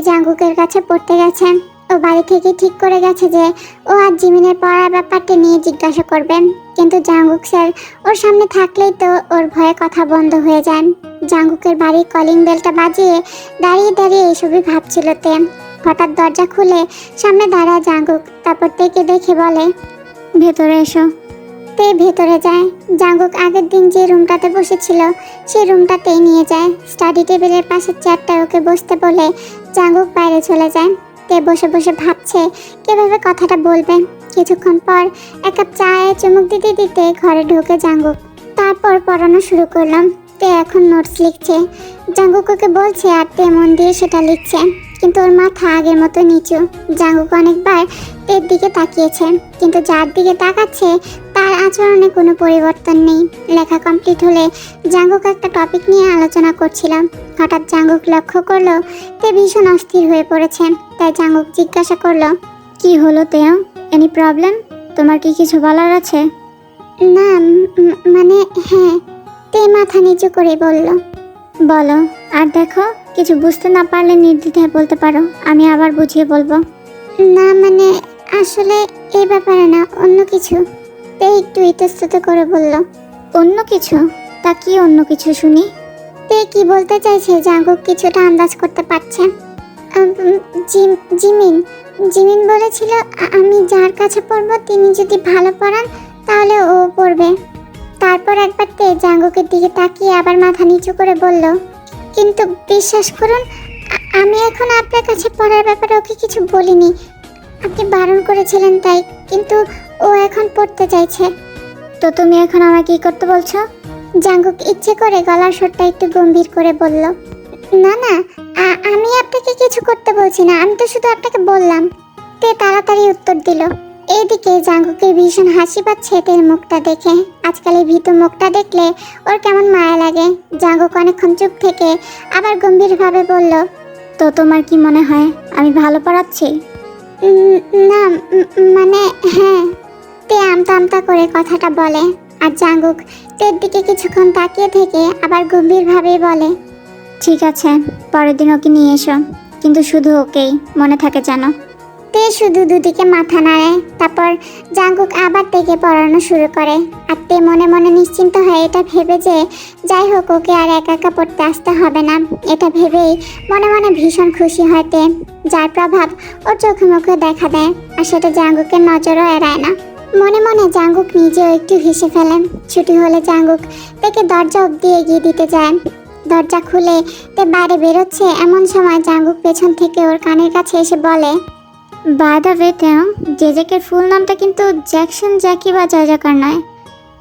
জাঙ্গুকের কাছে পড়তে গেছে। ও বাড়ি থেকে ঠিক করে গেছে যে ও আর জিমিনের পড়ার ব্যাপারটা নিয়ে জিজ্ঞাসা করবেন, কিন্তু জাঙ্গুক স্যার ওর সামনে থাকলেই তো ওর ভয়ে কথা বন্ধ হয়ে যান। জাঙ্গুকের বাড়ির কলিং বেলটা বাজিয়ে দাঁড়িয়ে দাঁড়িয়ে এসবই ভাবছিল তে। হঠাৎ দরজা খুলে সামনে দাঁড়ায় জাঙ্গুক, তারপর তেকে দেখে বলে, ভেতরে এসো। তে ভেতরে যায়। জাঙ্গুক আগের দিন যে রুমটাতে বসেছিল সেই রুমটাতেই নিয়ে যায়। স্টাডি টেবিলের পাশের চেয়ারটায় ওকে বসতে বলে জাঙ্গুক বাইরে চলে যায়। তে বসে বসে ভাবছে কিভাবে কথাটা বলবে। কিছুক্ষণ পর এক কাপ চায়ে চুমুক দিতে দিতে ঘরে ঢোকে জাঙ্গুক। তারপর পড়ানো শুরু করলাম। তে এখন নোটস লিখছে। জাঙ্গুক ওকে বলছে আর তে মন দিয়ে সেটা লিখছে, কিন্তু ওর মাথা আগের মতো নিচু। জাঙ্গুক অনেকবার তের দিকে তাকিয়েছে, কিন্তু যার দিকে তাকাচ্ছে তার আচরণে কোনো পরিবর্তন নেই। লেখা কমপ্লিট হলে জাঙ্গুক একটা টপিক নিয়ে আলোচনা করছিল। হঠাৎ জাঙ্গুক লক্ষ্য করলো তে ভীষণ অস্থির হয়ে পড়েছে। তাই জাঙ্গুক জিজ্ঞাসা করলো, কি হলো তেও? Any problem? তোমার কি কিছু বলার আছে? না, মানে হ্যাঁ। তে মাথা নিচু করে বলল, বলো। আর দেখো, কিছু বুঝতে না পারলে নির্দ্বিধায় বলতে পারো, আমি আবার বুঝিয়ে বলবো। না মানে আসলে এই ব্যাপারে না, অন্য কিছু। তে একটু ইতস্তত করে বলল, অন্য কিছু? তা কি অন্য কিছু শুনি? তে কি বলতে চাইছে জাঙ্গুক কিছুটা আন্দাজ করতে পারছে। জিমিন জিমিন বলেছিল আমি যার কাছে পড়বো তিনি যদি ভালো পড়ান তাহলে ও পড়বে। তারপর একবার তে জাঙ্গুকের দিকে তাকিয়ে আবার মাথা নিচু করে বলল, কিন্তু বিশ্বাস করুন আমি এখন আপনার কাছে পড়ার ব্যাপারে ওকে কিছু বলিনি। আপনি বারণ করেছিলেন তাই, কিন্তু ও এখন পড়তে চাইছে। তো তুমি এখন আমাকে কি করতে বলছো? জাঙ্গুক ইচ্ছে করে গলার স্বরটা একটু গম্ভীর করে বলল, না না, আমি আপনাকে কিছু করতে বলছি না, আমি তো শুধু আপনাকে বললাম। তে তাড়াতাড়ি উত্তর দিল। এইদিকে জাঙ্গুকের ভীষণ হাসি পাচ্ছে তের মুখটা দেখে। আজকাল এই ভীতু মুখটা দেখলে ওর কেমন মায়া লাগে। জাঙ্গুক অনেকক্ষণ চুপ থেকে আবার গম্ভীরভাবে বলল, তো তোমার কি মনে হয় আমি ভালো পড়াচ্ছি? না মানে হ্যাঁ। তে আমতা আমতা করে কথাটা বলে। আর জাঙ্গুক তের দিকে কিছুক্ষণ তাকিয়ে থেকে আবার গম্ভীরভাবে বলে, ঠিক আছে, পরের দিন ওকে নিয়ে এসো, কিন্তু শুধু ওকেই, মনে থাকে জানো। তে শুধু দুদিকে মাথা নাড়ে। তারপর জাঙ্গুক আবার তেকে পড়ানো শুরু করে। আর তে মনে মনে নিশ্চিন্ত হয় এটা ভেবে যে যাই হোক ওকে আর একা একা পড়তে আসতে হবে না। এটা ভেবেই মনে মনে ভীষণ খুশি হয় তে, যার প্রভাব ওর চোখে মুখে দেখা দেয়। আর সেটা জাঙ্গুকের নজরও এড়ায় না। মনে মনে জাঙ্গুক নিজেও একটু হেসে ফেলেন। ছুটি হলে জাঙ্গুক তেকে দরজা অবধি এগিয়ে দিতে যায়। দরজা খুলে তে বাইরে বেরোচ্ছে এমন সময় জাঙ্গুক পেছন থেকে ওর কানের কাছে এসে বলে, বাই দ্য ওয়ে তেও, জেজেকের ফুল নামটা কিন্তু জ্যাকসন জ্যাকি বা জয়জকার নয়,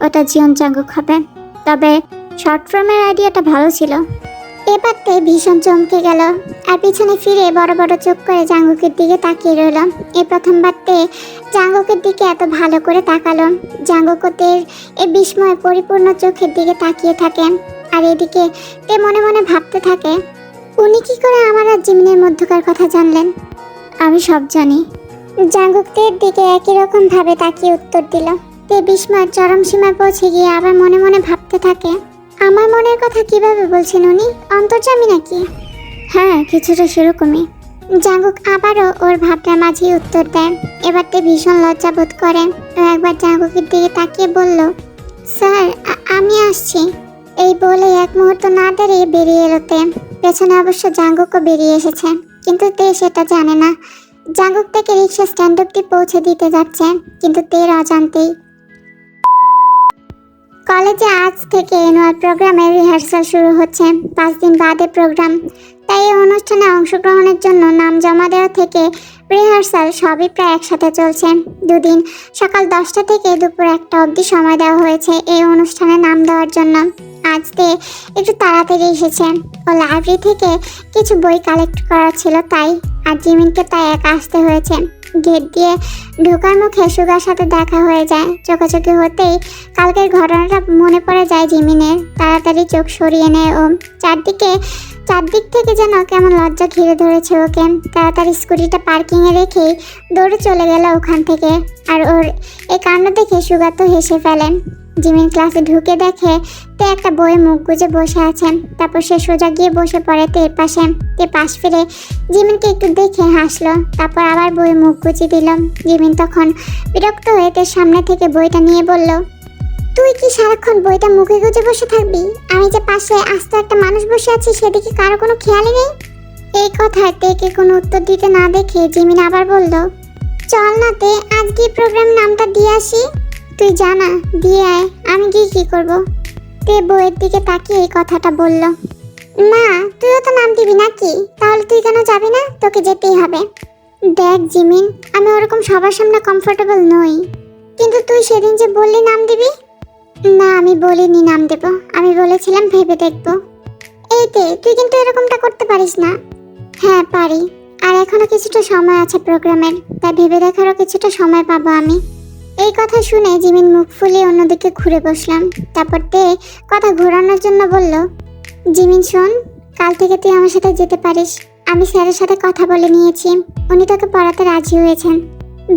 ওটা জিয়ন জাঙ্গুক হবে। তবে শর্ট ফর্মের আইডিয়াটা ভালো ছিল। এবার তে ভীষণ চমকে গেল আর পিছনে ফিরে বড় বড় চোখ করে জাঙ্গুকের দিকে তাকিয়ে রইল। এই প্রথমবার তে জাঙ্গুকের দিকে এত ভালো করে তাকালো। জাঙ্গুক তের এই বিস্ময় পরিপূর্ণ চোখের দিকে তাকিয়ে থাকে। আর এদিকে তে মনে মনে ভাবতে থাকে, উনি কি করে আমার আর জিমিনের মধ্যকার কথা জানলেন? আমি সব জানি। জাঙ্গুক তের দিকে একই রকম ভাবে তাকিয়ে উত্তর দিল। তে বিস্ময়ের চরম সীমায় পৌঁছে গিয়ে আবার মনে মনে ভাবতে থাকে, আমার মনের কথা কিভাবে বলছেন উনি? অন্তর্যামী নাকি? হ্যাঁ, কিছুটা সেরকমই। জাঙ্গুক আবারও ওর ভাবনার মাঝেই উত্তর দেয়। এবার তে ভীষণ লজ্জা বোধ করে। ও একবার জাঙ্গুকের দিকে তাকিয়ে বলল, স্যার আমি আসছি। এই বলে এক মুহূর্ত না দাঁড়িয়ে বেরিয়ে এলো তে। পেছনে অবশ্য জাঙ্গুকও বেরিয়ে এসেছে, কিন্তু তে সেটা জানে না। জাঙ্গুক থেকে রিক্সা স্ট্যান্ড অব্দি পৌঁছে দিতে যাচ্ছে, কিন্তু তের অজান্তেই। কলেজে আজ থেকে অ্যানুয়াল প্রোগ্রামের রিহার্সাল শুরু হচ্ছে। 5 দিন বাদে প্রোগ্রাম, তাই এই অনুষ্ঠানে অংশগ্রহণের জন্য নাম জমা দেওয়া থেকে রিহার্সাল সবই প্রায় একসাথে চলছে। 2 দিন সকাল 10টা থেকে দুপুর 1টা অবধি সময় দেওয়া হয়েছে এই অনুষ্ঠানে নাম দেওয়ার জন্য। আজ তে একটু তাড়াতাড়ি এসেছে। ও লাইব্রেরি থেকে কিছু বই কালেক্ট করা ছিল তাই, আর জিমিনকে তাই একা আসতে হয়েছে। গেট দিয়ে ঢোকার মুখে সুগার সাথে দেখা হয়ে যায়। চোখাচোখি হতেই কালকের ঘটনাটা মনে পড়ে যায় জিমিনের। তাড়াতাড়ি চোখ সরিয়ে নেয় ও। চারদিক থেকে যেন কেমন লজ্জা ঘিরে ধরেছে ওকে। তাড়াতাড়ি স্কুটিটা পার্কিংয়ে রেখেই দৌড়ে চলে গেল ওখান থেকে। আর ওর এই কাণ্ড দেখে সুগার তো হেসে ফেলেন। জিমিন ক্লাসে ঢুকে দেখে তে একটা বইয়ে মুখ গুজে বসে আছে। তারপর সে সোজা গিয়ে বসে পড়ে তের পাশে। তে পাশ ফিরে জিমিনকে একটু দেখে হাসলো, তারপর আবার বইয়ে মুখ গুজে দিল। জিমিন তখন বিরক্ত হয়ে তের সামনে থেকে বইটা নিয়ে বলল, তুই কি সারাক্ষণ বইটা মুখে গুজে বসে থাকবি? আমি যে পাশে আস্ত একটা মানুষ বসে আছি সেদিকে কারো কোনো খেয়ালই নেই। এই কথায় তেকে কোনো উত্তর দিতে না দেখে জিমিন আবার বলল, চল না তে, আজকে প্রোগ্রাম নামটা দিয়ে আসি। তুই জানা দিয়ে আয়, আমি গিয়ে কি করব? তে বইয়ের দিকে তাকিয়ে এই কথাটা বলল। না, তুইও তো নাম দিবি নাকি? তাহলে তুই কেন যাবি না? তোকে যেতেই হবে। দেখ জিমিন, আমি ওরকম সবার সামনে কমফোর্টেবল নই। কিন্তু তুই সেদিন যে বললি নাম দিবি। না, আমি বলিনি নাম দেব, আমি বলেছিলাম ভেবে দেখব। এই তে, তুই কিন্তু এরকমটা করতে পারিস না। হ্যাঁ পারি, আর এখনো কিছুটা সময় আছে প্রোগ্রামের, তাই ভেবে দেখারও কিছুটা সময় পাবো আমি। এই কথা শুনে জিমিন মুখ ফুলিয়ে অন্যদিকে ঘুরে বসলাম। তারপর তে কথা ঘোরানোর জন্য বলল, জিমিন শোন, কাল থেকে তুই আমার সাথে যেতে পারিস। আমি স্যারের সাথে কথা বলে নিয়েছি, উনি তোকে পড়াতে রাজি হয়েছেন।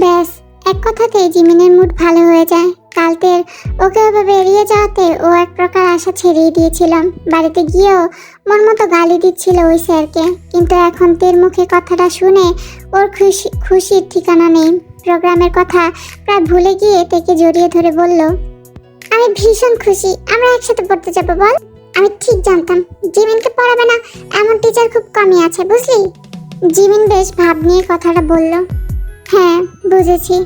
ব্যাস, এক কথাতেই জিমিনের মুড ভালো হয়ে যায়। কালতের ওকে ওভাবে এড়িয়ে যাওয়াতে ও এক প্রকার আশা ছেড়েই দিয়েছিলাম। বাড়িতে গিয়েও মন মতো গালি দিচ্ছিল ওই স্যারকে, কিন্তু এখন তের মুখে কথাটা শুনে ওর খুশির ঠিকানা নেই। প্রোগ্রামের কথা প্রায় ভুলে গিয়ে তেকে জড়িয়ে ধরে বলল, আমি ভীষণ খুশি, আমরা একসাথে পড়তে যাবো। বল, আমি ঠিক জানতাম জিমিনকে পড়াবে না এমন টিচার খুব কমই আছে, বুঝলি? জিমিন বেশ ভাব নিয়ে কথাটা বলল, হ্যাঁ বুঝেছি।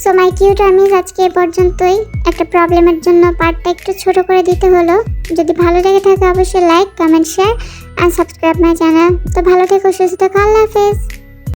সো মাই কিউট আর্মিজ, আজকে এ পর্যন্তই। একটা প্রবলেমের জন্য পার্টটা একটু ছোট করে দিতে হলো। যদি ভালো লেগে থাকে অবশ্যই like, comment, share and subscribe my channel. তো ভালো থেকো, সুস্থ থেকো, আল্লাহ হাফেজ।